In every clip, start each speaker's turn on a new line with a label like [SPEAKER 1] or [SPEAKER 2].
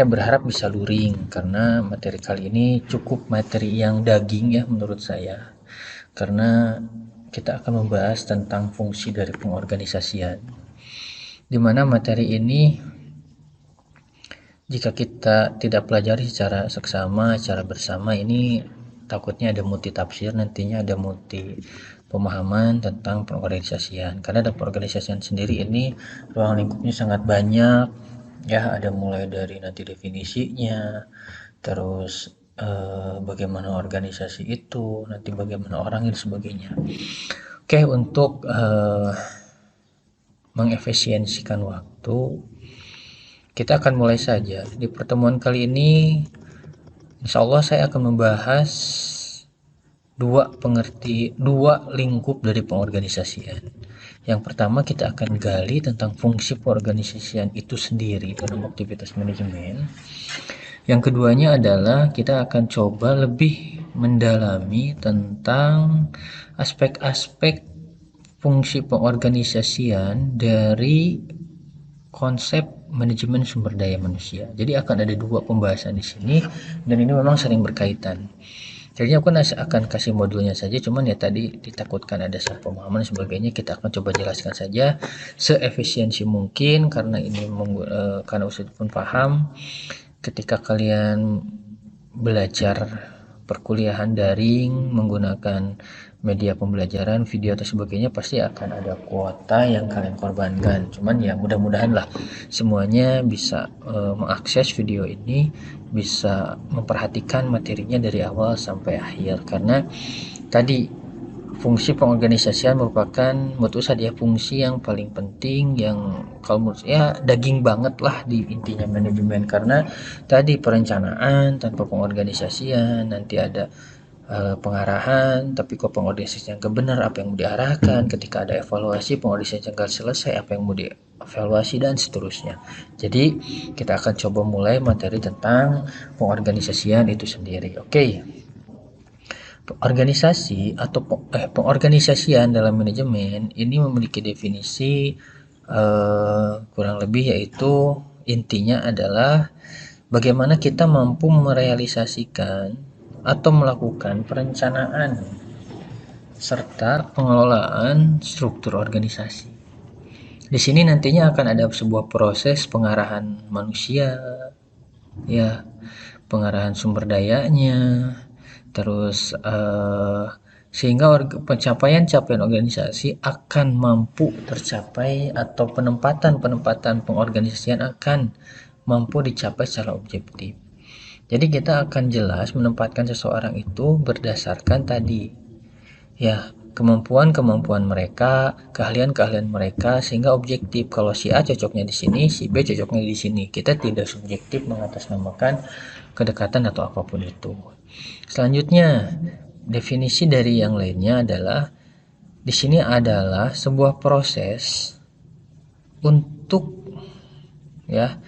[SPEAKER 1] Saya berharap bisa luring karena materi kali ini cukup materi yang daging ya menurut saya. Karena kita akan membahas tentang fungsi dari pengorganisasian. Di mana materi ini jika kita tidak pelajari secara seksama, secara bersama ini takutnya ada multi tafsir, nantinya ada multi pemahaman tentang pengorganisasian. Karena ada pengorganisasian sendiri ini ruang lingkupnya sangat banyak, ya ada mulai dari nanti definisinya, terus bagaimana organisasi itu, nanti bagaimana orang dan sebagainya. Oke, untuk mengefisiensikan waktu, kita akan mulai saja. Di pertemuan kali ini, insya Allah saya akan membahas dua lingkup dari pengorganisasian. Yang pertama kita akan gali tentang fungsi pengorganisasian itu sendiri dalam aktivitas manajemen. Yang keduanya adalah kita akan coba lebih mendalami tentang aspek-aspek fungsi pengorganisasian dari konsep manajemen sumber daya manusia. Jadi akan ada dua pembahasan di sini dan ini memang sering berkaitan. Jadi aku akan kasih modulnya saja, cuman ya tadi ditakutkan ada salah pemahaman dan sebagainya, kita akan coba jelaskan saja seefisiensi mungkin karena ini karena Ustadz pun paham ketika kalian belajar perkuliahan daring menggunakan media pembelajaran, video atau sebagainya, pasti akan ada kuota yang kalian korbankan. Cuman ya mudah-mudahan lah semuanya bisa mengakses video ini, bisa memperhatikan materinya dari awal sampai akhir. Karena tadi fungsi pengorganisasian merupakan menurut saya dia fungsi yang paling penting, yang kalau menurut saya daging banget lah di intinya manajemen. Karena tadi perencanaan tanpa pengorganisasian, nanti ada pengarahan, tapi kok pengorganisasi yang benar apa yang mau diarahkan, ketika ada evaluasi pengorganisasi yang gak selesai apa yang mau dievaluasi dan seterusnya. Jadi kita akan coba mulai materi tentang pengorganisasian itu sendiri. Oke. Organisasi atau pengorganisasian dalam manajemen ini memiliki definisi kurang lebih, yaitu intinya adalah bagaimana kita mampu merealisasikan atau melakukan perencanaan serta pengelolaan struktur organisasi. Di sini nantinya akan ada sebuah proses pengarahan manusia, ya, pengarahan sumber dayanya, terus sehingga pencapaian-capaian organisasi akan mampu tercapai atau penempatan pengorganisasian akan mampu dicapai secara objektif. Jadi kita akan jelas menempatkan seseorang itu berdasarkan tadi ya kemampuan mereka, keahlian mereka, sehingga objektif. Kalau si A cocoknya di sini, si B cocoknya di sini. Kita tidak subjektif mengatasnamakan kedekatan atau apapun itu. Selanjutnya, definisi dari yang lainnya adalah di sini adalah sebuah proses untuk ya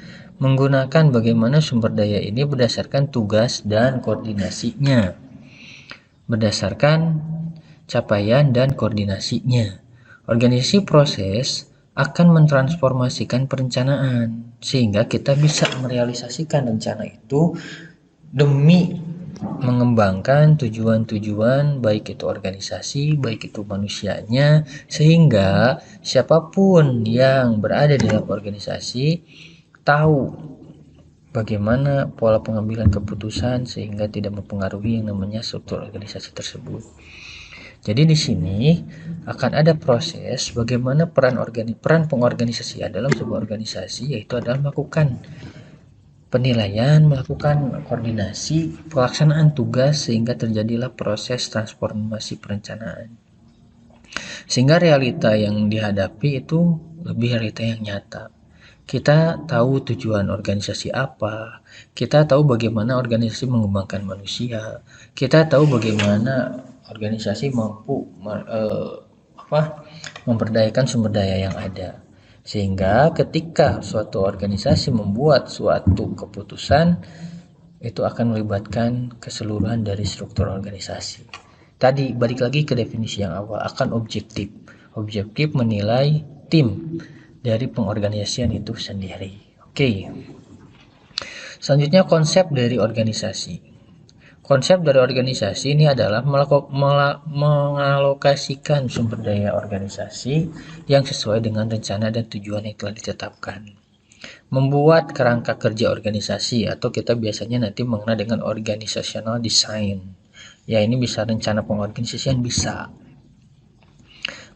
[SPEAKER 1] menggunakan bagaimana sumber daya ini berdasarkan tugas dan koordinasinya, berdasarkan capaian dan koordinasinya. Organisasi proses akan mentransformasikan perencanaan sehingga kita bisa merealisasikan rencana itu demi mengembangkan tujuan-tujuan baik itu organisasi, baik itu manusianya, sehingga siapapun yang berada di dalam organisasi tahu bagaimana pola pengambilan keputusan sehingga tidak mempengaruhi yang namanya struktur organisasi tersebut. Jadi di sini akan ada proses bagaimana peran pengorganisasian dalam sebuah organisasi, yaitu adalah melakukan penilaian, melakukan koordinasi, pelaksanaan tugas sehingga terjadilah proses transformasi perencanaan. Sehingga realita yang dihadapi itu lebih realita yang nyata. Kita tahu tujuan organisasi apa, kita tahu bagaimana organisasi mengembangkan manusia, kita tahu bagaimana organisasi mampu memberdayakan sumber daya yang ada. Sehingga ketika suatu organisasi membuat suatu keputusan, itu akan melibatkan keseluruhan dari struktur organisasi. Tadi balik lagi ke definisi yang awal, akan objektif. Objektif menilai tim dari pengorganisasian itu sendiri. Oke. Selanjutnya konsep dari organisasi. Konsep dari organisasi ini adalah mengalokasikan sumber daya organisasi yang sesuai dengan rencana dan tujuan yang telah ditetapkan. Membuat kerangka kerja organisasi atau kita biasanya nanti mengenal dengan organizational design. Ya, ini bisa rencana pengorganisasian bisa.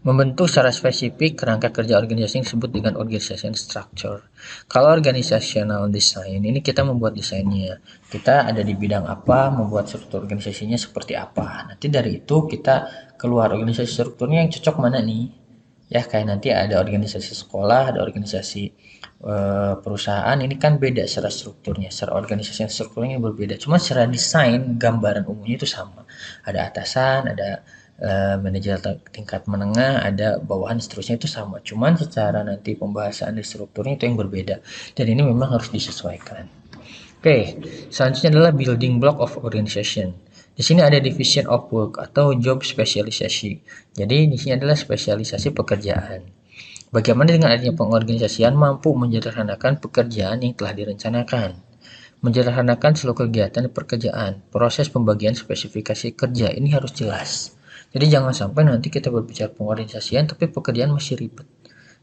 [SPEAKER 1] Membentuk secara spesifik kerangka kerja organisasi yang disebut dengan organization structure. Kalau organizational design, ini kita membuat desainnya. Kita ada di bidang apa, membuat struktur organisasinya seperti apa. Nanti dari itu kita keluar organisasi strukturnya yang cocok mana nih. Ya, kayak nanti ada organisasi sekolah, ada organisasi perusahaan, ini kan beda secara strukturnya. Secara organisasi strukturnya berbeda. Cuma secara desain, gambaran umumnya itu sama. Ada atasan, ada manajer tingkat menengah, ada bawahan, seterusnya itu sama. Cuman secara nanti pembahasan di strukturnya itu yang berbeda. Dan ini memang harus disesuaikan. Oke, selanjutnya adalah building block of organization. Di sini ada division of work atau job spesialisasi. Jadi di sini adalah spesialisasi pekerjaan. Bagaimana dengan adanya pengorganisasian mampu menyederhanakan pekerjaan yang telah direncanakan. Menyederhanakan seluruh kegiatan pekerjaan. Proses pembagian spesifikasi kerja ini harus jelas. Jadi jangan sampai nanti kita berbicara pengorganisasian tapi pekerjaan masih ribet.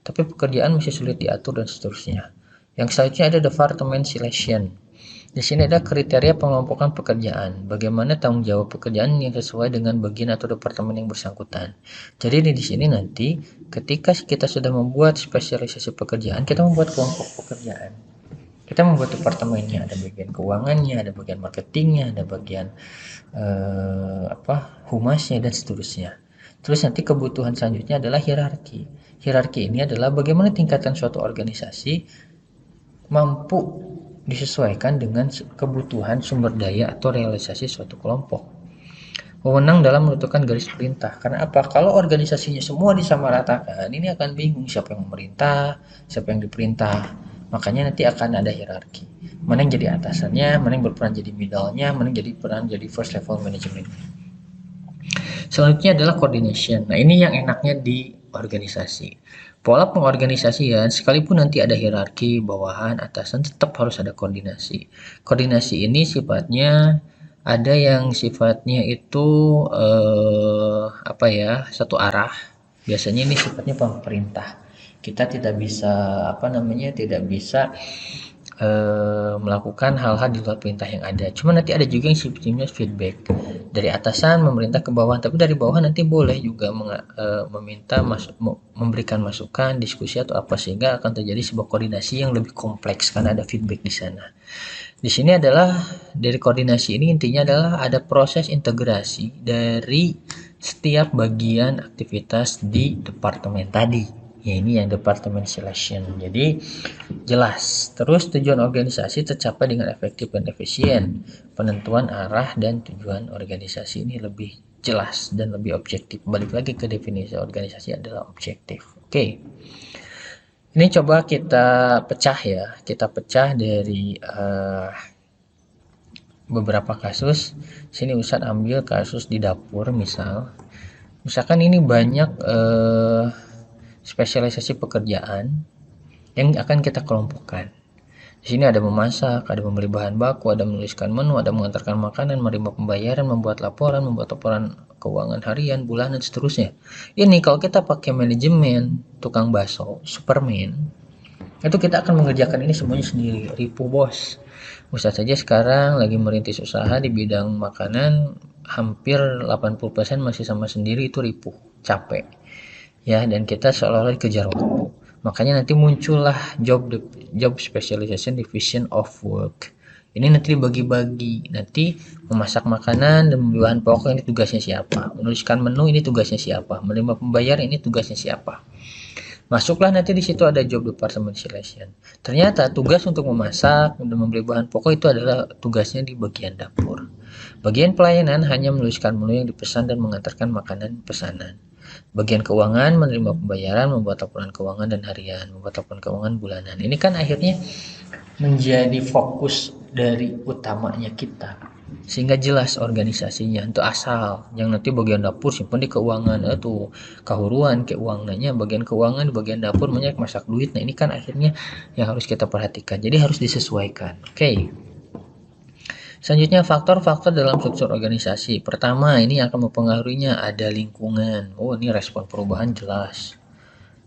[SPEAKER 1] Tapi pekerjaan masih sulit diatur dan seterusnya. Yang selanjutnya ada department selection. Di sini ada kriteria pengelompokan pekerjaan. Bagaimana tanggung jawab pekerjaan yang sesuai dengan bagian atau departemen yang bersangkutan. Jadi di sini nanti ketika kita sudah membuat spesialisasi pekerjaan, kita membuat kelompok pekerjaan. Kita membuat departemennya, ada bagian keuangannya, ada bagian marketingnya, ada bagian humasnya dan seterusnya. Terus nanti kebutuhan selanjutnya adalah hierarki. Hierarki ini adalah bagaimana tingkatan suatu organisasi mampu disesuaikan dengan kebutuhan sumber daya atau realisasi suatu kelompok. Wewenang dalam menentukan garis perintah. Karena apa? Kalau organisasinya semua disamaratakan, ini akan bingung siapa yang memerintah, siapa yang diperintah. Makanya nanti akan ada hierarki. Mana yang jadi atasannya, mana yang berperan jadi middle-nya, mana yang jadi peran jadi first level management. Selanjutnya adalah coordination. Nah, ini yang enaknya di organisasi. Pola pengorganisasian, sekalipun nanti ada hierarki, bawahan, atasan, tetap harus ada koordinasi. Koordinasi ini sifatnya ada yang sifatnya itu satu arah. Biasanya ini sifatnya pemerintah. Kita tidak bisa tidak bisa melakukan hal-hal di luar perintah yang ada. Cuma nanti ada juga yang sifatnya feedback dari atasan memerintah ke bawah, tapi dari bawah nanti boleh juga memberikan masukan, diskusi atau apa, sehingga akan terjadi sebuah koordinasi yang lebih kompleks karena ada feedback di sana. Di sini adalah dari koordinasi ini intinya adalah ada proses integrasi dari setiap bagian aktivitas di departemen tadi. Ya, ini yang department selection. Jadi jelas. Terus tujuan organisasi tercapai dengan efektif dan efisien. Penentuan arah dan tujuan organisasi ini lebih jelas dan lebih objektif. Balik lagi ke definisi organisasi adalah objektif. Oke. Ini coba kita pecah ya. Kita pecah dari beberapa kasus. Sini Ustadz ambil kasus di dapur misalkan ini banyak spesialisasi pekerjaan yang akan kita kelompokkan. Di sini ada memasak, ada membeli bahan baku, ada menuliskan menu, ada mengantarkan makanan, menerima pembayaran, membuat laporan keuangan harian, bulanan, seterusnya. Ini kalau kita pakai manajemen, tukang bakso, Superman, itu kita akan mengerjakan ini semuanya sendiri. Ripuh bos. Ustadz saja sekarang lagi merintis usaha di bidang makanan, hampir 80% masih sama sendiri, itu ripuh, capek. Ya, dan kita seolah-olah dikejar waktu. Makanya nanti muncullah job specialization division of work. Ini nanti dibagi-bagi. Nanti memasak makanan dan membeli bahan pokok ini tugasnya siapa? Menuliskan menu ini tugasnya siapa? Menerima pembayar ini tugasnya siapa? Masuklah nanti di situ ada job department selection. Ternyata tugas untuk memasak dan membeli bahan pokok itu adalah tugasnya di bagian dapur. Bagian pelayanan hanya menuliskan menu yang dipesan dan mengantarkan makanan pesanan. Bagian keuangan menerima pembayaran, membuat laporan keuangan dan harian, membuat laporan keuangan bulanan. Ini kan akhirnya menjadi fokus dari utamanya kita, sehingga jelas organisasinya. Untuk asal yang nanti bagian dapur simpan di keuangan, itu kahuruan keuangannya, bagian keuangan di bagian dapur banyak masak duit. Nah, ini kan akhirnya yang harus kita perhatikan. Jadi harus disesuaikan. Oke. Selanjutnya faktor-faktor dalam struktur organisasi. Pertama, ini akan mempengaruhinya ada lingkungan. Oh, ini respon perubahan jelas.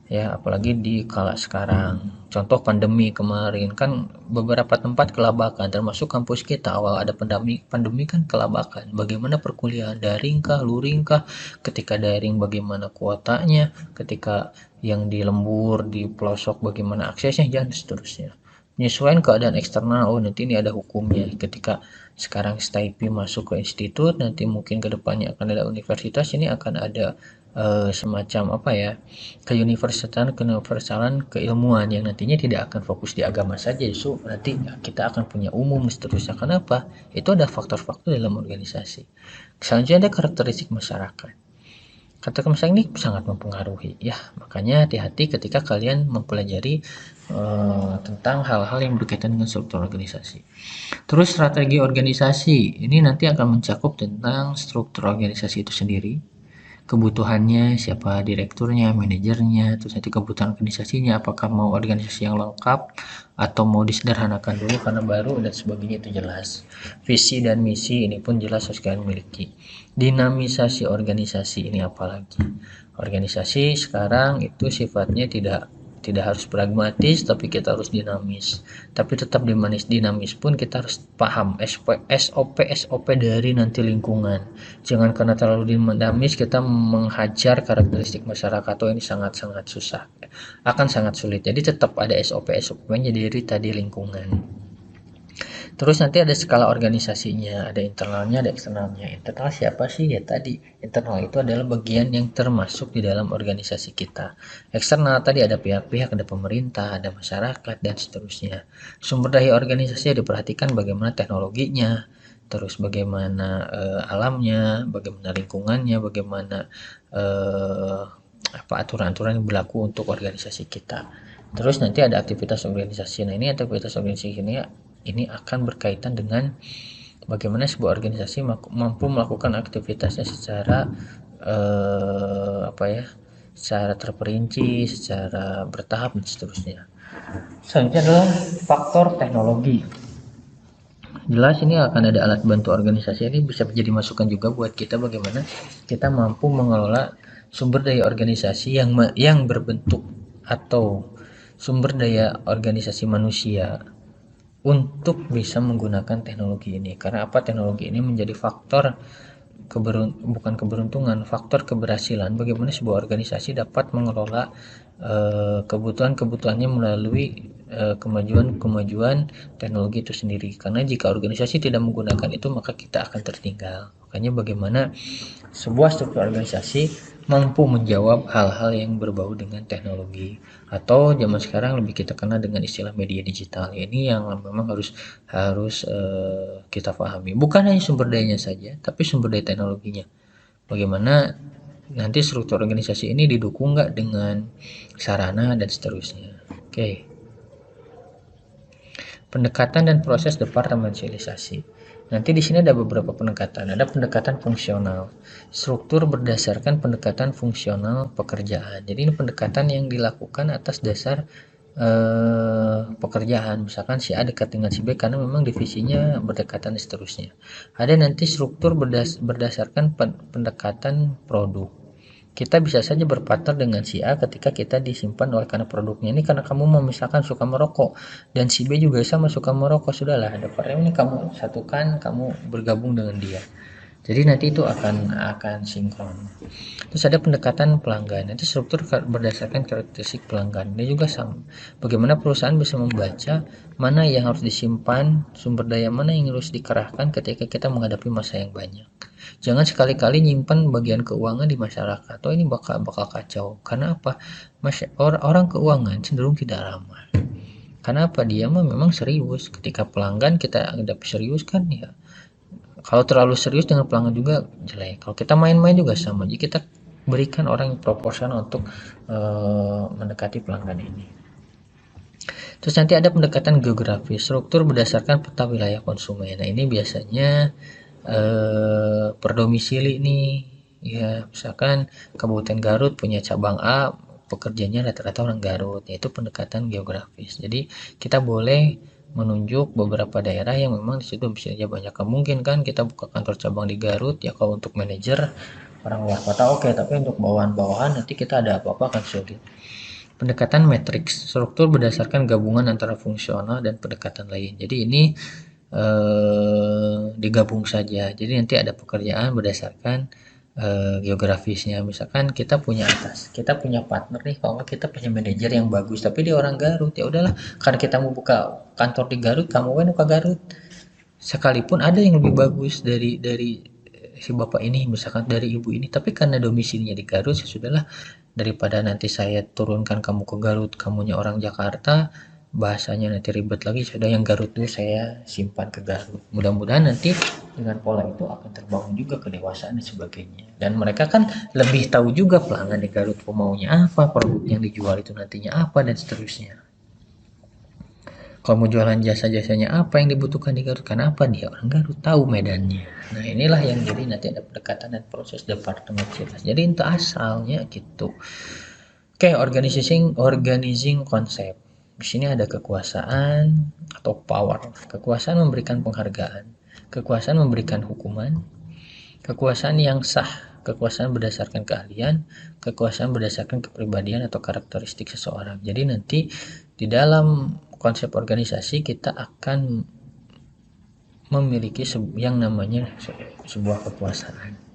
[SPEAKER 1] Ya, apalagi di kala sekarang. Contoh pandemi kemarin kan beberapa tempat kelabakan, termasuk kampus kita awal ada pandemi kan kelabakan. Bagaimana perkuliahan daring kah, luring kah? Ketika daring bagaimana kuotanya? Ketika yang di lembur, di pelosok bagaimana aksesnya dan seterusnya. Penyesuaian keadaan eksternal, oh nanti ini ada hukumnya. Ketika sekarang STIP masuk ke institut, nanti mungkin kedepannya akan ada universitas, ini akan ada semacam apa ya, keuniversalan keilmuan yang nantinya tidak akan fokus di agama saja, justru nanti kita akan punya umum seterusnya. Kenapa? Itu ada faktor-faktor dalam organisasi. Selanjutnya ada karakteristik masyarakat. Kata masyarakat ini sangat mempengaruhi ya, makanya hati-hati ketika kalian mempelajari tentang hal-hal yang berkaitan dengan struktur organisasi. Terus strategi organisasi ini nanti akan mencakup tentang struktur organisasi itu sendiri, kebutuhannya, siapa direkturnya, manajernya, terus nanti kebutuhan organisasinya, apakah mau organisasi yang lengkap atau mau disederhanakan dulu karena baru dan sebagainya, itu jelas. Visi dan misi ini pun jelas harus kalian miliki. Dinamisasi organisasi ini apalagi. Organisasi sekarang itu sifatnya tidak harus pragmatis, tapi kita harus dinamis. Tapi tetap dinamis pun kita harus paham SOP dari nanti lingkungan. Jangan karena terlalu dinamis kita menghajar karakteristik masyarakat, oh ini sangat-sangat susah, akan sangat sulit. Jadi tetap ada SOP-nya dari tadi lingkungan. Terus nanti ada skala organisasinya, ada internalnya, ada eksternalnya. Internal siapa sih? Ya tadi, internal itu adalah bagian yang termasuk di dalam organisasi kita. Eksternal tadi ada pihak-pihak, ada pemerintah, ada masyarakat, dan seterusnya. Sumber daya organisasi diperhatikan bagaimana teknologinya, terus bagaimana alamnya, bagaimana lingkungannya, bagaimana apa aturan-aturan yang berlaku untuk organisasi kita. Terus nanti ada aktivitas organisasi. Nah, ini aktivitas organisasi ini akan berkaitan dengan bagaimana sebuah organisasi mampu melakukan aktivitasnya secara secara terperinci, secara bertahap dan seterusnya. Selanjutnya adalah faktor teknologi. Jelas ini akan ada alat bantu organisasi, ini bisa menjadi masukan juga buat kita bagaimana kita mampu mengelola sumber daya organisasi yang berbentuk atau sumber daya organisasi manusia untuk bisa menggunakan teknologi ini. Karena apa? Teknologi ini menjadi faktor bukan keberuntungan, faktor keberhasilan bagaimana sebuah organisasi dapat mengelola kebutuhan-kebutuhannya melalui kemajuan teknologi itu sendiri. Karena jika organisasi tidak menggunakan itu, maka kita akan tertinggal. Makanya bagaimana sebuah struktur organisasi mampu menjawab hal-hal yang berbau dengan teknologi, atau zaman sekarang lebih kita kenal dengan istilah media digital. Ini yang memang harus kita pahami. Bukan hanya sumber dayanya saja, tapi sumber daya teknologinya. Bagaimana nanti struktur organisasi ini didukung nggak dengan sarana dan seterusnya. Oke. Pendekatan dan proses departementalisasi. Nanti di sini ada beberapa pendekatan. Ada pendekatan fungsional. Struktur berdasarkan pendekatan fungsional pekerjaan. Jadi ini pendekatan yang dilakukan atas dasar pekerjaan. Misalkan si A dekat dengan si B karena memang divisinya berdekatan dan seterusnya. Ada nanti struktur berdasarkan pendekatan produk. Kita bisa saja berpartner dengan si A ketika kita disimpan oleh karena produknya ini, karena kamu mau misalkan suka merokok dan si B juga sama suka merokok, sudahlah ada partner ini kamu satukan, kamu bergabung dengan dia. Jadi nanti itu akan sinkron. Terus ada pendekatan pelanggan. Nanti struktur berdasarkan karakteristik pelanggan. Ini juga sama. Bagaimana perusahaan bisa membaca mana yang harus disimpan, sumber daya mana yang harus dikerahkan ketika kita menghadapi masa yang banyak. Jangan sekali-kali nyimpan bagian keuangan di masyarakat. Oh ini bakal kacau. Karena apa? Orang keuangan cenderung tidak ramah. Karena apa? Dia memang serius. Ketika pelanggan kita anggap serius kan ya. Kalau terlalu serius dengan pelanggan juga jelek. Kalau kita main-main juga sama. Jadi kita berikan orang yang proporsional untuk mendekati pelanggan ini. Terus nanti ada pendekatan geografis, struktur berdasarkan peta wilayah konsumen. Nah ini biasanya per domisili nih, ya misalkan Kabupaten Garut punya cabang A, pekerjanya rata-rata orang Garut, yaitu pendekatan geografis. Jadi kita boleh menunjuk beberapa daerah yang memang di situ bisa aja banyak mungkin kan kita buka kantor cabang di Garut ya, kalau untuk manajer orang luar kota oke, tapi untuk bawahan-bawahan nanti kita ada apa-apa kan sulit. Pendekatan matriks, struktur berdasarkan gabungan antara fungsional dan pendekatan lain. Jadi ini digabung saja. Jadi nanti ada pekerjaan berdasarkan geografisnya. Misalkan kita punya atas, kita punya partner nih, kalau kita punya manajer yang bagus, tapi dia orang Garut, ya udahlah, karena kita mau buka kantor di Garut, kamu kan ke Garut. Sekalipun ada yang lebih bagus dari si bapak ini, misalkan dari ibu ini, tapi karena domisilinya di Garut, ya sudahlah, daripada nanti saya turunkan kamu ke Garut, kamunya orang Jakarta, bahasanya nanti ribet lagi, sudah yang Garut dulu saya simpan ke Garut. Mudah-mudahan nanti dengan pola itu akan terbangun juga kedewasaan dan sebagainya, dan mereka kan lebih tahu juga pelanggan di Garut maunya apa, produk yang dijual itu nantinya apa, dan seterusnya. Kalau mau jualan jasa-jasanya apa yang dibutuhkan di Garut, karena apa, dia orang Garut tahu medannya. Nah inilah yang jadi nanti ada pendekatan dan proses departementalitas, jadi itu asalnya gitu. Oke, organizing konsep. Di sini ada kekuasaan atau power. Kekuasaan memberikan penghargaan, kekuasaan memberikan hukuman, kekuasaan yang sah, kekuasaan berdasarkan keahlian, kekuasaan berdasarkan kepribadian atau karakteristik seseorang. Jadi nanti di dalam konsep organisasi kita akan memiliki yang namanya sebuah kekuasaan.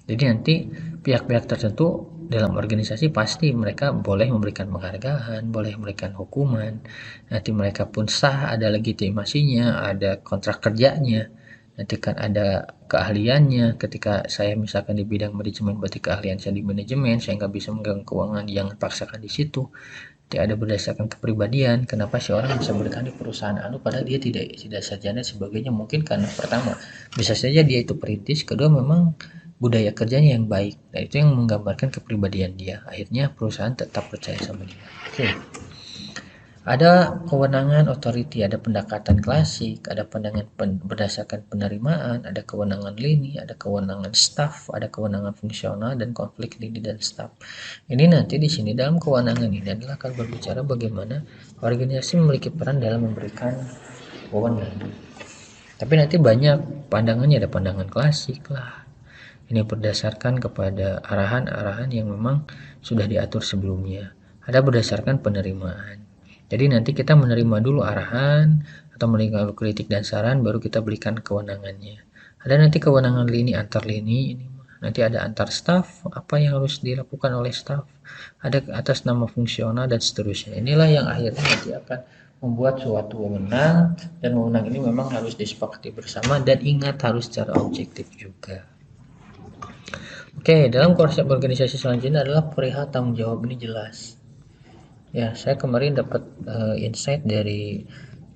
[SPEAKER 1] Jadi nanti pihak-pihak tertentu dalam organisasi pasti mereka boleh memberikan penghargaan, boleh memberikan hukuman. Nanti mereka pun sah, ada legitimasinya, ada kontrak kerjanya. Nanti kan ada keahliannya. Ketika saya misalkan di bidang manajemen, berarti keahlian saya di manajemen, saya nggak bisa megang keuangan, jangan paksakan di situ. Nanti ada berdasarkan kepribadian. Kenapa sih orang bisa bertahan di perusahaan padahal dia tidak sarjana sebagainya? Mungkin karena pertama bisa saja dia itu perintis, kedua memang budaya kerjanya yang baik, nah itu yang menggambarkan kepribadian dia, akhirnya perusahaan tetap percaya sama dia. Oke. Ada kewenangan authority, ada pendekatan klasik, ada pandangan berdasarkan penerimaan, ada kewenangan lini, ada kewenangan staff, ada kewenangan fungsional, dan konflik lini dan staff. Ini nanti di sini dalam kewenangan ini adalah akan berbicara bagaimana organisasi memiliki peran dalam memberikan kewenangan. Tapi nanti banyak pandangannya, ada pandangan klasik lah. Ini berdasarkan kepada arahan-arahan yang memang sudah diatur sebelumnya. Ada berdasarkan penerimaan. Jadi nanti kita menerima dulu arahan atau menerima kritik dan saran, baru kita berikan kewenangannya. Ada nanti kewenangan lini antar lini, ini nanti ada antar staff, apa yang harus dilakukan oleh staff, ada atas nama fungsional dan seterusnya. Inilah yang akhirnya nanti akan membuat suatu wewenang, dan wewenang ini memang harus disepakati bersama, dan ingat harus secara objektif juga. Oke, dalam konsep organisasi selanjutnya adalah perihal tanggung jawab. Ini jelas. Ya, saya kemarin dapat insight dari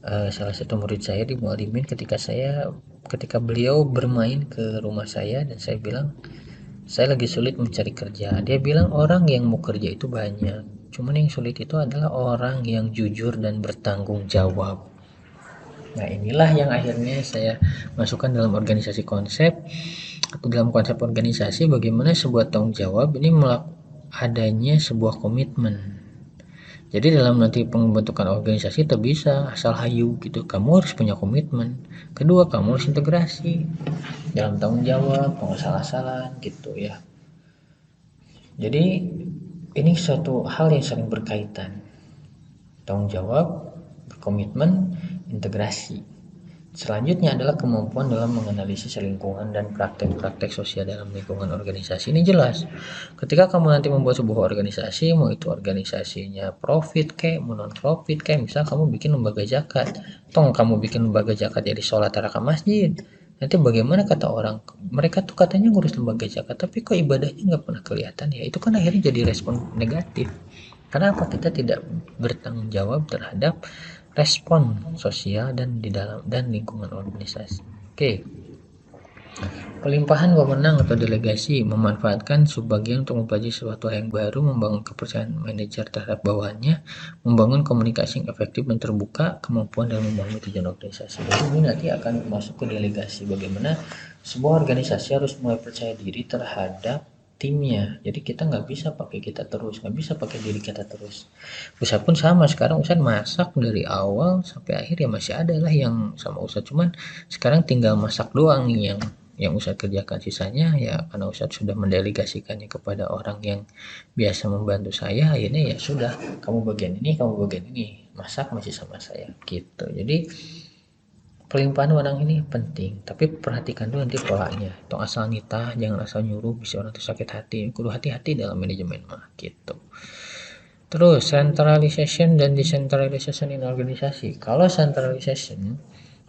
[SPEAKER 1] salah satu murid saya di Mualimin ketika beliau bermain ke rumah saya, dan saya bilang saya lagi sulit mencari kerja. Dia bilang orang yang mau kerja itu banyak, cuman yang sulit itu adalah orang yang jujur dan bertanggung jawab. Nah inilah yang akhirnya saya masukkan dalam organisasi konsep, atau dalam konsep organisasi bagaimana sebuah tanggung jawab ini adanya sebuah komitmen. Jadi dalam nanti pembentukan organisasi tak bisa asal hayu gitu, kamu harus punya komitmen. Kedua, kamu harus integrasi dalam tanggung jawab, pengasal-asalan gitu ya. Jadi ini suatu hal yang saling berkaitan, tanggung jawab, komitmen, integrasi. Selanjutnya adalah kemampuan dalam menganalisis lingkungan dan praktek-praktek sosial dalam lingkungan organisasi. Ini jelas. Ketika kamu nanti membuat sebuah organisasi, mau itu organisasinya profit kayak, mau non profit kayak, misal kamu bikin lembaga zakat, kamu bikin lembaga zakat jadi sholat taraka masjid. Nanti bagaimana kata orang, mereka tuh katanya ngurus lembaga zakat, tapi kok ibadahnya nggak pernah kelihatan ya? Itu kan akhirnya jadi respon negatif. Kenapa kita tidak bertanggung jawab terhadap respon sosial dan di dalam dan lingkungan organisasi. Oke. Pelimpahan wewenang atau delegasi, memanfaatkan subbagian untuk mempelajari sesuatu yang baru, membangun kepercayaan manajer terhadap bawahannya, membangun komunikasi yang efektif dan terbuka, kemampuan dalam membangun tujuan organisasi. Jadi ini nanti akan masuk ke delegasi, bagaimana sebuah organisasi harus mulai percaya diri terhadap timnya. Jadi kita nggak bisa pakai kita terus, nggak bisa pakai diri kita terus. Ustadz pun sama, sekarang Ustadz masak dari awal sampai akhir ya masih ada lah yang sama Ustadz, cuman sekarang tinggal masak doang nih yang Ustadz kerjakan, sisanya ya karena Ustadz sudah mendelegasikannya kepada orang yang biasa membantu saya, akhirnya ya sudah, kamu bagian ini, kamu bagian ini, masak masih sama saya gitu. Jadi pelimpahan wewenang ini penting, tapi perhatikan dulu nanti polanya. Tong asal nitah, jangan asal nyuruh, bisa orang tuh sakit hati. Kudu hati-hati dalam manajemen mah gitu. Terus centralization dan decentralization in organisasi. Kalau centralization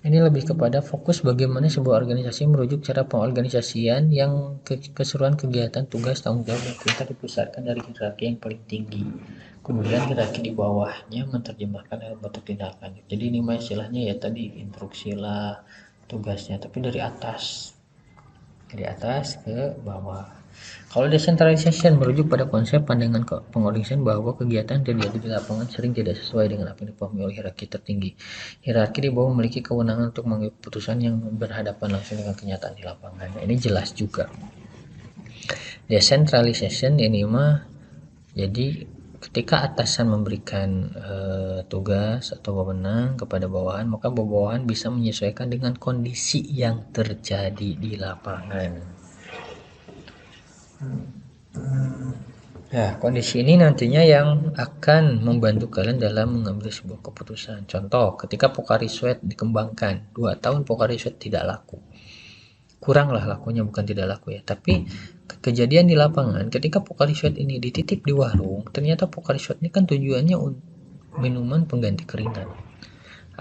[SPEAKER 1] ini lebih kepada fokus bagaimana sebuah organisasi merujuk cara pengorganisasian yang keseruan kegiatan, tugas, tanggung jawab dan perintah dipusatkan dari hierarki yang paling tinggi. Kemudian hierarki di bawahnya menerjemahkan dalam bentuk tindakan. Jadi ini mah istilahnya ya tadi instruksi lah tugasnya, tapi dari atas ke bawah. Kalau decentralization merujuk pada konsep pandangan pengorganisasian bahwa kegiatan terjadi di lapangan sering tidak sesuai dengan apa yang dipahami oleh hierarki tertinggi. Hierarki di bawah memiliki kewenangan untuk mengambil keputusan yang berhadapan langsung dengan kenyataan di lapangan. Nah, ini jelas juga. Decentralization ini mah jadi ketika atasan memberikan tugas atau wewenang kepada bawahan, maka bawahan bisa menyesuaikan dengan kondisi yang terjadi di lapangan. Nah, kondisi ini nantinya yang akan membantu kalian dalam mengambil sebuah keputusan. Contoh, ketika Pocari Sweat dikembangkan, 2 tahun Pocari Sweat tidak laku. Kurang lah lakunya, bukan tidak laku ya. Tapi kejadian di lapangan, ketika Pocari Sweat ini dititip di warung, ternyata Pocari Sweat ini kan tujuannya minuman pengganti keringat.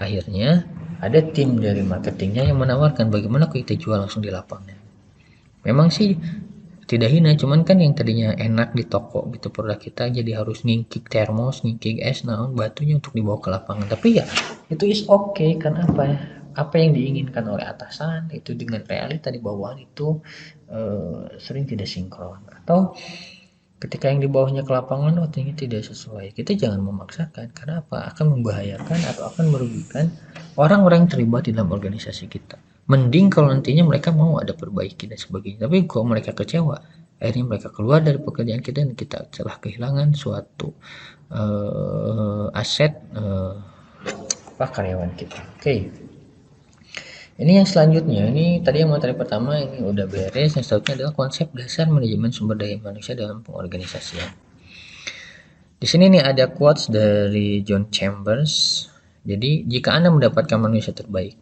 [SPEAKER 1] Akhirnya, ada tim dari marketingnya yang menawarkan bagaimana kita jual langsung di lapangan. Memang sih tidak hina, cuman kan yang tadinya enak di toko gitu produk kita jadi harus ngingkik termos, ngingkik es, naon batunya untuk dibawa ke lapangan. Tapi ya itu is okay, kan apa yang diinginkan oleh atasan itu dengan realita di bawahan itu sering tidak sinkron, atau ketika yang di bawahnya ke lapangan ternyata tidak sesuai. Kita jangan memaksakan, karena apa? Akan membahayakan atau akan merugikan orang-orang yang terlibat di dalam organisasi kita. Mending kalau nantinya mereka mau ada perbaiki dan sebagainya, tapi kalau mereka kecewa, akhirnya mereka keluar dari pekerjaan kita dan kita telah kehilangan suatu aset karyawan kita. Oke. Ini yang selanjutnya, ini tadi yang materi pertama ini udah beres. Yang selanjutnya adalah konsep dasar manajemen sumber daya manusia dalam pengorganisasian. Di sini nih ada quotes dari John Chambers. Jadi, jika Anda mendapatkan manusia terbaik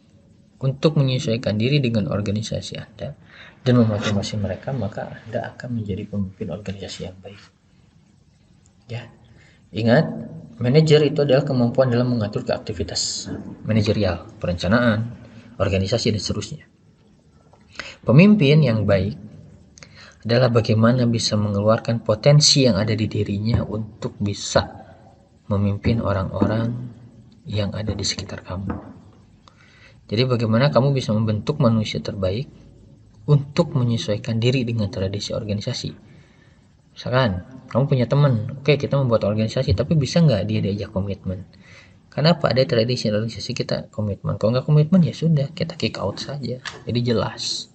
[SPEAKER 1] untuk menyesuaikan diri dengan organisasi Anda dan memotivasi mereka, maka Anda akan menjadi pemimpin organisasi yang baik. Ya, ingat, manajer itu adalah kemampuan dalam mengatur aktivitas manajerial, perencanaan, organisasi dan seterusnya. Pemimpin yang baik adalah bagaimana bisa mengeluarkan potensi yang ada di dirinya untuk bisa memimpin orang-orang yang ada di sekitar kamu. Jadi bagaimana kamu bisa membentuk manusia terbaik untuk menyesuaikan diri dengan tradisi organisasi. Misalkan kamu punya teman, oke kita membuat organisasi, tapi bisa nggak dia diajak komitmen? Kenapa? Ada tradisi organisasi kita komitmen. Kalau nggak komitmen ya sudah, kita kick out saja. Jadi jelas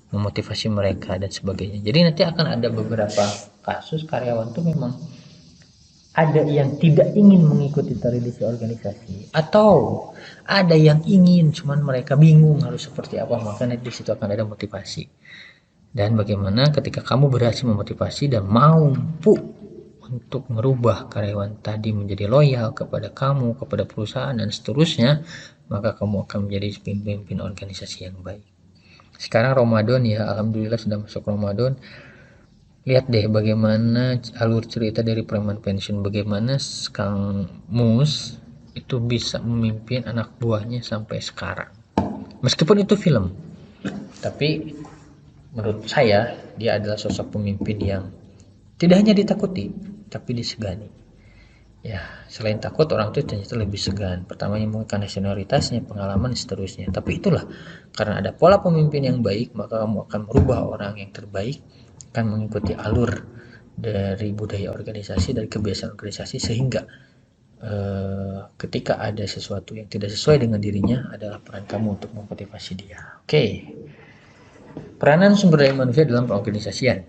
[SPEAKER 1] memotivasi mereka dan sebagainya. Jadi nanti akan ada beberapa kasus karyawan tuh memang ada yang tidak ingin mengikuti tradisi organisasi, atau ada yang ingin cuman mereka bingung harus seperti apa, maka di situ akan ada motivasi. Dan bagaimana ketika kamu berhasil memotivasi dan mampu untuk merubah karyawan tadi menjadi loyal kepada kamu, kepada perusahaan dan seterusnya, maka kamu akan menjadi pemimpin organisasi yang baik. Sekarang Ramadan ya, alhamdulillah sudah masuk Ramadan. Lihat deh bagaimana alur cerita dari preman pensiun, bagaimana Kang Mus itu bisa memimpin anak buahnya sampai sekarang. Meskipun itu film, tapi menurut saya dia adalah sosok pemimpin yang tidak hanya ditakuti, tapi disegani. Ya, selain takut, orang itu ternyata lebih segan. Pertamanya mungkin karena senioritasnya, pengalaman, dan seterusnya. Tapi itulah, karena ada pola pemimpin yang baik, maka kamu akan merubah orang yang terbaik, akan mengikuti alur dari budaya organisasi, dari kebiasaan organisasi, sehingga ketika ada sesuatu yang tidak sesuai dengan dirinya, adalah peran kamu untuk memotivasi dia. Oke. Peranan sumber daya manusia dalam pengorganisasian.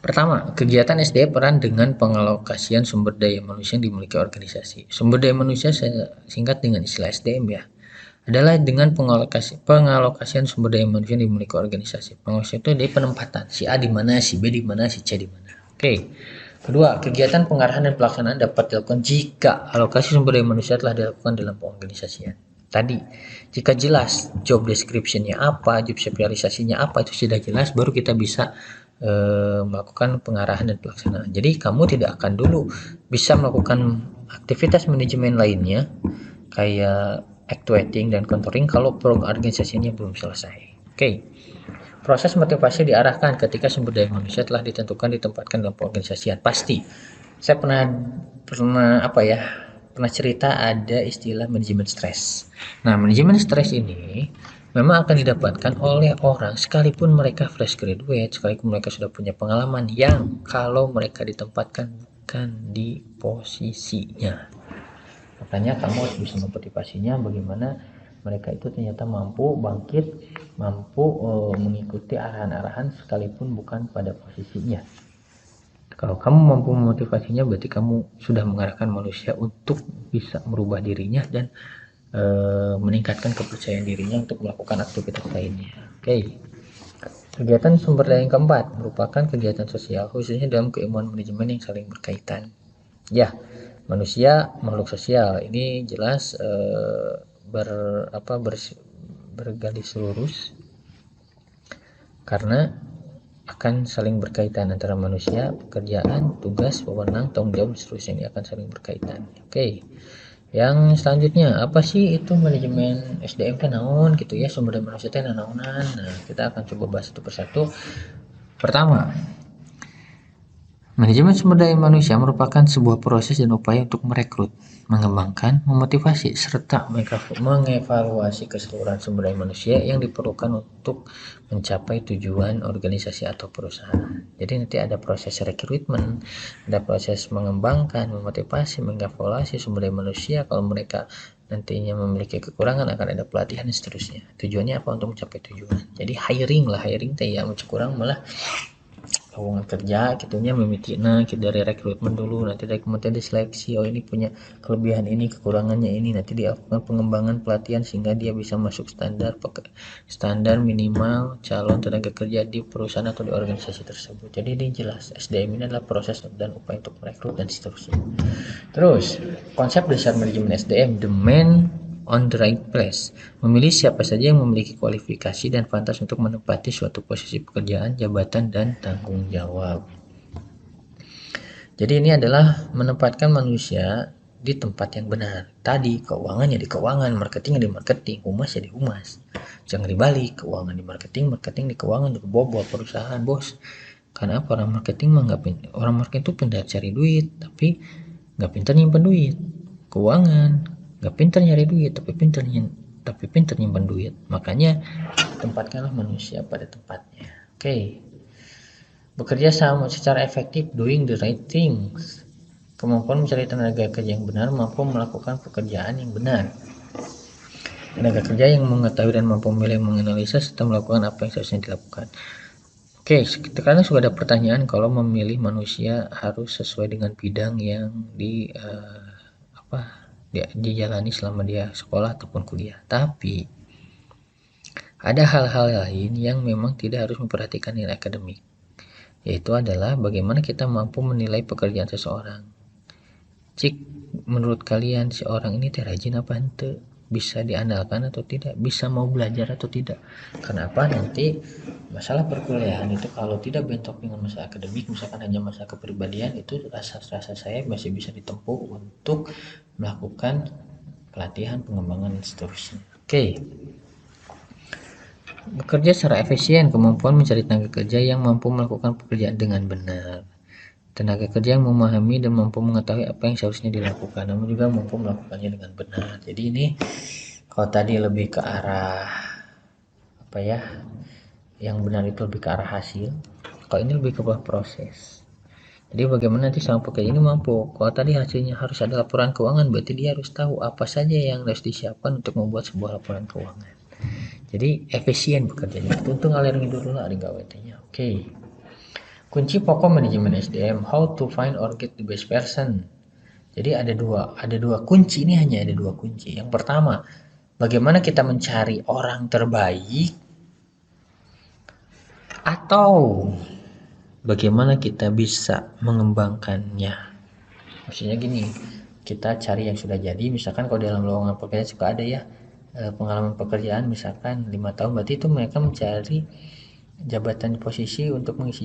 [SPEAKER 1] Pertama, kegiatan SDM peran dengan pengalokasian sumber daya manusia yang dimiliki organisasi. Sumber daya manusia saya singkat dengan istilah SDM ya, adalah dengan pengalokasian sumber daya manusia yang dimiliki organisasi. Pengalokasian itu dari penempatan si A di mana, si B di mana, si C di mana. Oke. Kedua, kegiatan pengarahan dan pelaksanaan dapat dilakukan jika alokasi sumber daya manusia telah dilakukan dalam pengorganisasian. Tadi, jika jelas job description-nya apa, job spesialisasinya apa, itu sudah jelas, baru kita bisa melakukan pengarahan dan pelaksanaan. Jadi kamu tidak akan dulu bisa melakukan aktivitas manajemen lainnya kayak actuating dan contouring kalau organisasinya belum selesai. Oke. Proses motivasi diarahkan ketika sumber daya manusia telah ditentukan ditempatkan dalam pengorganisasian. Pasti. Saya pernah cerita ada istilah manajemen stres. Nah, manajemen stres ini memang akan didapatkan oleh orang sekalipun mereka fresh graduate, sekalipun mereka sudah punya pengalaman yang kalau mereka ditempatkan bukan di posisinya. Makanya kamu harus bisa memotivasinya bagaimana mereka itu ternyata mampu bangkit, mampu mengikuti arahan-arahan sekalipun bukan pada posisinya. Kalau kamu mampu memotivasinya, berarti kamu sudah mengarahkan manusia untuk bisa merubah dirinya dan meningkatkan kepercayaan dirinya untuk melakukan aktivitas lainnya. Oke. Kegiatan sumber daya yang keempat merupakan kegiatan sosial, khususnya dalam keilmuan manajemen yang saling berkaitan. Ya, manusia makhluk sosial. Ini jelas bergaris lurus karena akan saling berkaitan antara manusia, pekerjaan, tugas, wewenang, tanggung jawab, seterusnya ini akan saling berkaitan. Oke. Yang selanjutnya, apa sih itu manajemen SDM kan naon gitu ya, sumber daya manusia teh naonan. Nah, kita akan coba bahas satu persatu. Pertama, manajemen sumber daya manusia merupakan sebuah proses dan upaya untuk merekrut, mengembangkan, memotivasi, serta mengevaluasi keseluruhan sumber daya manusia yang diperlukan untuk mencapai tujuan organisasi atau perusahaan. Jadi nanti ada proses rekrutmen, ada proses mengembangkan, memotivasi, mengevaluasi sumber daya manusia. Kalau mereka nantinya memiliki kekurangan akan ada pelatihan dan seterusnya. Tujuannya apa? Untuk mencapai tujuan. Jadi hiring teh ya kurang malah lowongan kerja gitunya mimitina dari rekrutmen dulu, nanti dari kemudian diseleksi, oh ini punya kelebihan ini, kekurangannya ini, nanti dilakukan pengembangan pelatihan sehingga dia bisa masuk standar minimal calon tenaga kerja di perusahaan atau di organisasi tersebut. Jadi ini jelas SDM ini adalah proses dan upaya untuk merekrut dan seterusnya. Terus konsep dasar manajemen SDM, the man on the right place, memilih siapa saja yang memiliki kualifikasi dan pantas untuk menempati suatu posisi pekerjaan, jabatan, dan tanggung jawab. Jadi ini adalah menempatkan manusia di tempat yang benar. Tadi keuangannya di keuangan, marketingnya di marketing, humas ya di humas. Jangan dibalik, keuangan di marketing, marketing di keuangan, itu bobot perusahaan bos. Karena apa? Orang marketing mah orang marketing itu pintar cari duit, tapi nggak pintar nyimpen duit. Keuangan nggak pintar nyari duit tapi pintar nyimpan duit. Makanya tempatkanlah manusia pada tempatnya. Oke. Bekerja sama secara efektif, doing the right things. Kemampuan mencari tenaga kerja yang benar, mampu melakukan pekerjaan yang benar. Tenaga kerja yang mengetahui dan mampu memilih, menganalisa serta melakukan apa yang seharusnya dilakukan. Oke, sekarang sudah ada pertanyaan kalau memilih manusia harus sesuai dengan bidang yang dijalani selama dia sekolah ataupun kuliah. Tapi ada hal-hal lain yang memang tidak harus memperhatikan nilai akademik, yaitu adalah bagaimana kita mampu menilai pekerjaan seseorang. Cik, menurut kalian seorang ini rajin apa ente? Bisa diandalkan atau tidak? Bisa mau belajar atau tidak? Kenapa nanti masalah perkuliahan itu kalau tidak bentrok dengan masalah akademik, misalkan hanya masalah kepribadian, itu rasa saya masih bisa ditempuh untuk melakukan pelatihan, pengembangan, dan seterusnya. Oke. Bekerja secara efisien, kemampuan mencari tenaga kerja yang mampu melakukan pekerjaan dengan benar. Tenaga kerja yang memahami dan mampu mengetahui apa yang seharusnya dilakukan, namun juga mampu melakukannya dengan benar. Jadi ini kalau tadi lebih ke arah yang benar itu lebih ke arah hasil, kalau ini lebih ke proses. Jadi bagaimana nanti sang pekerja ini mampu, kalau tadi hasilnya harus ada laporan keuangan, berarti dia harus tahu apa saja yang harus disiapkan untuk membuat sebuah laporan keuangan. Jadi efisien bekerjanya, itu ngalir dulu lah ada gawetnya. Oke. Kunci pokok manajemen SDM, how to find or get the best person. Jadi ada dua kunci, ini hanya ada dua kunci. Yang pertama, bagaimana kita mencari orang terbaik, atau bagaimana kita bisa mengembangkannya. Maksudnya gini, kita cari yang sudah jadi, misalkan kalau dalam lowongan pekerjaan suka ada ya, pengalaman pekerjaan misalkan 5 tahun, berarti itu mereka mencari jabatan posisi untuk mengisi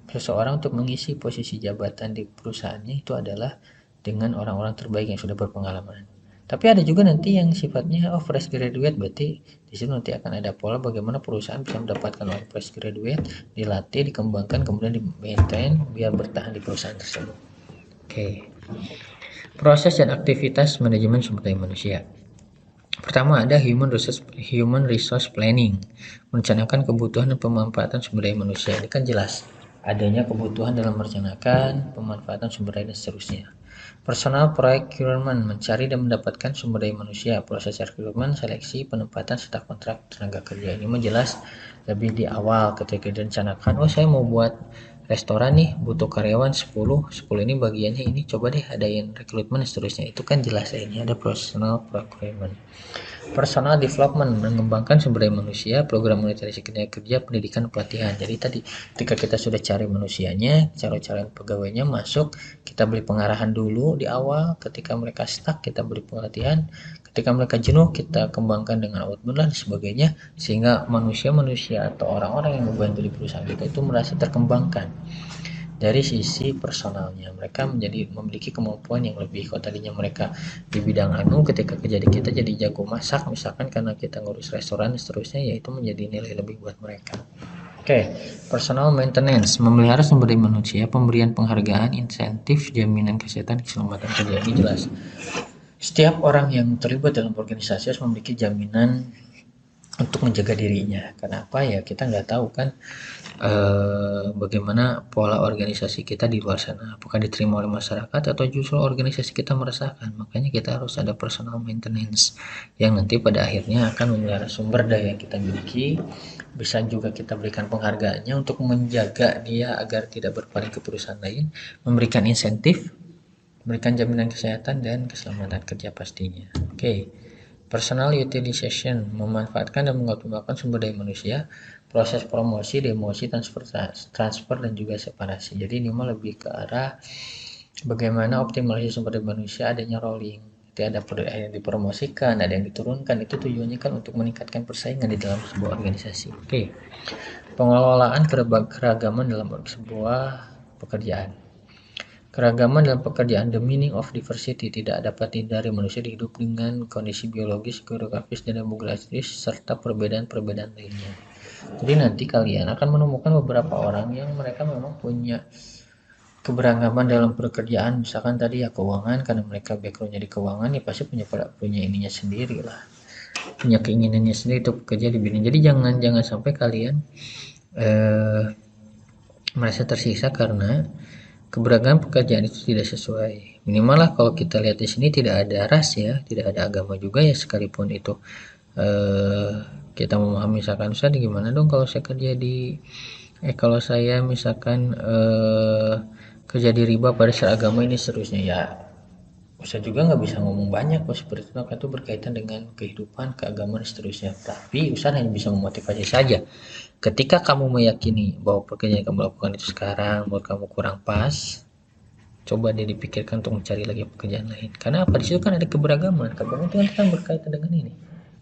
[SPEAKER 1] seseorang untuk mengisi posisi jabatan di perusahaannya itu adalah dengan orang-orang terbaik yang sudah berpengalaman. Tapi ada juga nanti yang sifatnya fresh graduate, berarti di situ nanti akan ada pola bagaimana perusahaan bisa mendapatkan orang fresh graduate, dilatih, dikembangkan, kemudian di maintain biar bertahan di perusahaan tersebut. Oke. Proses dan aktivitas manajemen sumber daya manusia. Pertama ada human resource planning, merencanakan kebutuhan dan pemanfaatan sumber daya manusia. Ini kan jelas adanya kebutuhan dalam merencanakan pemanfaatan sumber daya dan seterusnya. Personal procurement, mencari dan mendapatkan sumber daya manusia. Proses rekrutmen, seleksi, penempatan serta kontrak tenaga kerja. Ini jelas lebih di awal ketika direncanakan, oh saya mau buat restoran nih, butuh karyawan 10 ini bagiannya ini, coba deh adain rekrutmen dan seterusnya. Itu kan jelas ya, ini ada personal procurement. Personal development, mengembangkan sumber daya manusia, program monitoring kinerja kerja, pendidikan, pelatihan. Jadi tadi ketika kita sudah cari manusianya, cara-cara pegawainya masuk, kita beri pengarahan dulu di awal. Ketika mereka stuck, kita beri pelatihan. Ketika mereka jenuh, kita kembangkan dengan outbound dan sebagainya, sehingga manusia-manusia atau orang-orang yang membantu di perusahaan kita itu merasa terkembangkan. Dari sisi personalnya, mereka memiliki kemampuan yang lebih. Kalau tadinya mereka di bidang ketika kejadian kita jadi jago masak misalkan karena kita ngurus restoran dan seterusnya, yaitu menjadi nilai lebih buat mereka. Oke, personal maintenance, memelihara sumber daya manusia, pemberian penghargaan, insentif, jaminan kesehatan, keselamatan kerja. Ini jelas setiap orang yang terlibat dalam organisasi harus memiliki jaminan untuk menjaga dirinya. Kenapa ya, kita nggak tahu kan bagaimana pola organisasi kita di luar sana, apakah diterima oleh masyarakat atau justru organisasi kita meresahkan. Makanya kita harus ada personal maintenance yang nanti pada akhirnya akan memelihara sumber daya yang kita miliki. Bisa juga kita berikan penghargaannya untuk menjaga dia agar tidak berpaling ke perusahaan lain, memberikan insentif, memberikan jaminan kesehatan dan keselamatan kerja pastinya. Oke. Personal utilization, memanfaatkan dan mengoptimalkan sumber daya manusia, proses promosi, demosi, transfer dan juga separasi. Jadi ini mah lebih ke arah bagaimana optimalisasi sumber daya manusia, adanya rolling. Jadi ada yang dipromosikan, ada yang diturunkan. Itu tujuannya kan untuk meningkatkan persaingan di dalam sebuah organisasi. Oke. Pengelolaan keragaman dalam sebuah pekerjaan. Keragaman dalam pekerjaan, the meaning of diversity, tidak dapat dihindari. Manusia hidup dengan kondisi biologis, geografis, dan demografis, serta perbedaan-perbedaan lainnya. Jadi nanti kalian akan menemukan beberapa orang yang mereka memang punya keberagaman dalam pekerjaan. Misalkan tadi ya keuangan, karena mereka backgroundnya di keuangan, ya pasti punya ininya sendiri lah, punya keinginannya sendiri untuk bekerja di bidang. Jadi jangan sampai kalian merasa tersiksa karena keberagaman pekerjaan itu tidak sesuai. Minimal lah kalau kita lihat di sini tidak ada ras ya, tidak ada agama juga ya, sekalipun itu kita memahami misalkan Ustaz gimana dong kalau saya kerja di kalau saya misalkan kerja di riba pada seragama ini seterusnya, ya Ustaz juga nggak bisa ngomong banyak kalau seperti itu, maka itu berkaitan dengan kehidupan, keagamaan seterusnya. Tapi Ustaz hanya bisa memotivasi saja. Ketika kamu meyakini bahwa pekerjaan yang kamu lakukan itu sekarang menurut kamu kurang pas, coba deh dipikirkan untuk mencari lagi pekerjaan lain. Karena apa? Di situ kan ada keberagaman. Keberagaman itu kan berkaitan dengan ini,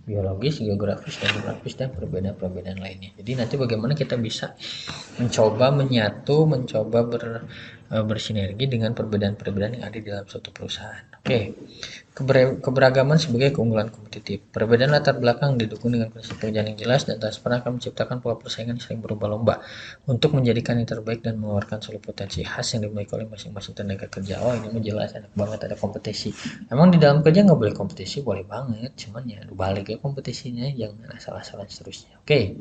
[SPEAKER 1] biologis, geografis, demografis, dan perbedaan-perbedaan lainnya. Jadi nanti bagaimana kita bisa mencoba menyatu, mencoba bersinergi dengan perbedaan-perbedaan yang ada di dalam suatu perusahaan. Oke. Keberagaman sebagai keunggulan kompetitif. Perbedaan latar belakang didukung dengan konsep pekerjaan yang jelas dan transparan akan menciptakan pola persaingan yang saling berlomba-lomba untuk menjadikan yang terbaik dan mengeluarkan seluruh potensi khas yang dimiliki oleh masing-masing tenaga kerja. Oh, ini menjelas enak banget ada kompetisi. Emang di dalam kerja nggak boleh kompetisi? Boleh banget, cuman ya balik ya kompetisinya, jangan asal-asalan seterusnya. Oke.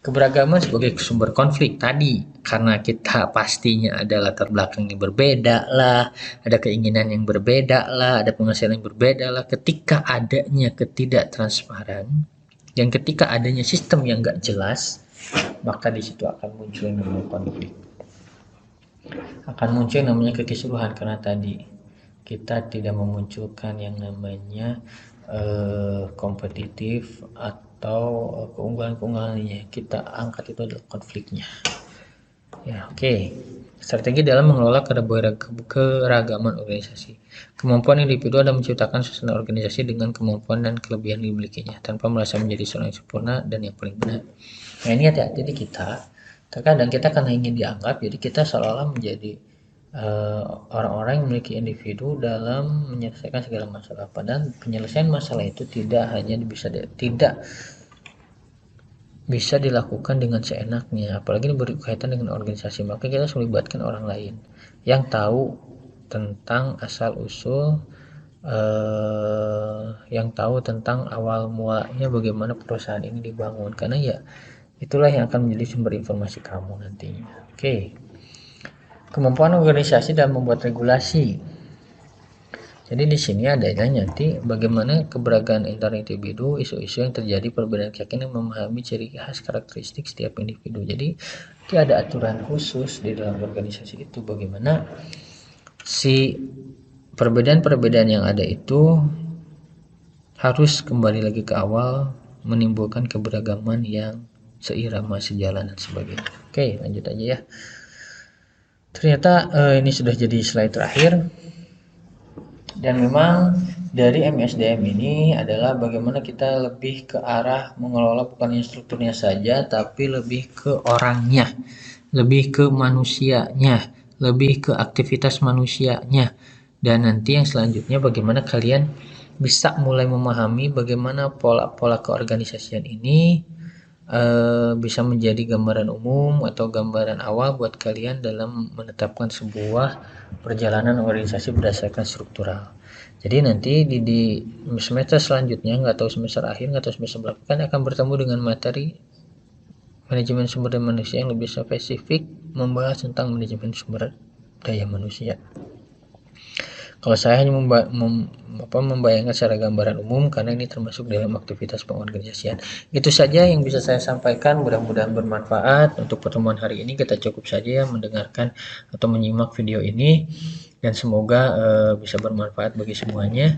[SPEAKER 1] Keberagaman sebagai sumber konflik tadi, karena kita pastinya ada latar belakang yang berbeda lah, ada keinginan yang berbeda lah, ada penghasilan yang berbeda lah. Ketika adanya ketidaktransparan dan ketika adanya sistem yang nggak jelas, maka di situ akan muncul yang namanya konflik, akan muncul yang namanya kekisruhan, karena tadi kita tidak memunculkan yang namanya kompetitif atau keunggulan-keunggulannya, kita angkat itu adalah konfliknya. Ya, oke. Strategi dalam mengelola keragaman organisasi. Kemampuan individu adalah menciptakan suasana organisasi dengan kemampuan dan kelebihan yang dimilikinya, tanpa merasa menjadi seorang yang sempurna dan yang paling benar. Nah, ini hati-hati di kita. Terkadang kita karena ingin dianggap, jadi kita seolah-olah menjadi orang-orang yang memiliki individu dalam menyelesaikan segala masalah. Padahal penyelesaian masalah itu tidak bisa dilakukan dengan seenaknya, apalagi ini berkaitan dengan organisasi, maka kita harus melibatkan orang lain yang tahu tentang asal usul, yang tahu tentang awal mulanya bagaimana perusahaan ini dibangun, karena ya itulah yang akan menjadi sumber informasi kamu nantinya. Oke. Kemampuan organisasi dalam membuat regulasi. Jadi di sini adanya nanti bagaimana keberagaman antar individu, isu-isu yang terjadi, perbedaan keyakinan, memahami ciri khas karakteristik setiap individu. Jadi ada aturan khusus di dalam organisasi itu, bagaimana si perbedaan-perbedaan yang ada itu harus kembali lagi ke awal, menimbulkan keberagaman yang seirama, sejalan, dan sebagainya. Oke, lanjut aja ya. Ternyata ini sudah jadi slide terakhir. Dan memang dari MSDM ini adalah bagaimana kita lebih ke arah mengelola bukan strukturnya saja, tapi lebih ke orangnya, lebih ke manusianya, lebih ke aktivitas manusianya. Dan nanti yang selanjutnya bagaimana kalian bisa mulai memahami bagaimana pola-pola keorganisasian ini bisa menjadi gambaran umum atau gambaran awal buat kalian dalam menetapkan sebuah perjalanan organisasi berdasarkan struktural. Jadi nanti di semester selanjutnya, nggak tahu semester akhir, nggak tahu semester berapa, kan akan bertemu dengan materi manajemen sumber daya manusia yang lebih spesifik, membahas tentang manajemen sumber daya manusia. Kalau saya hanya membayangkan secara gambaran umum, karena ini termasuk dalam aktivitas pengorganisasian. Itu saja yang bisa saya sampaikan, mudah-mudahan bermanfaat. Untuk pertemuan hari ini kita cukup saja ya mendengarkan atau menyimak video ini, dan semoga bisa bermanfaat bagi semuanya.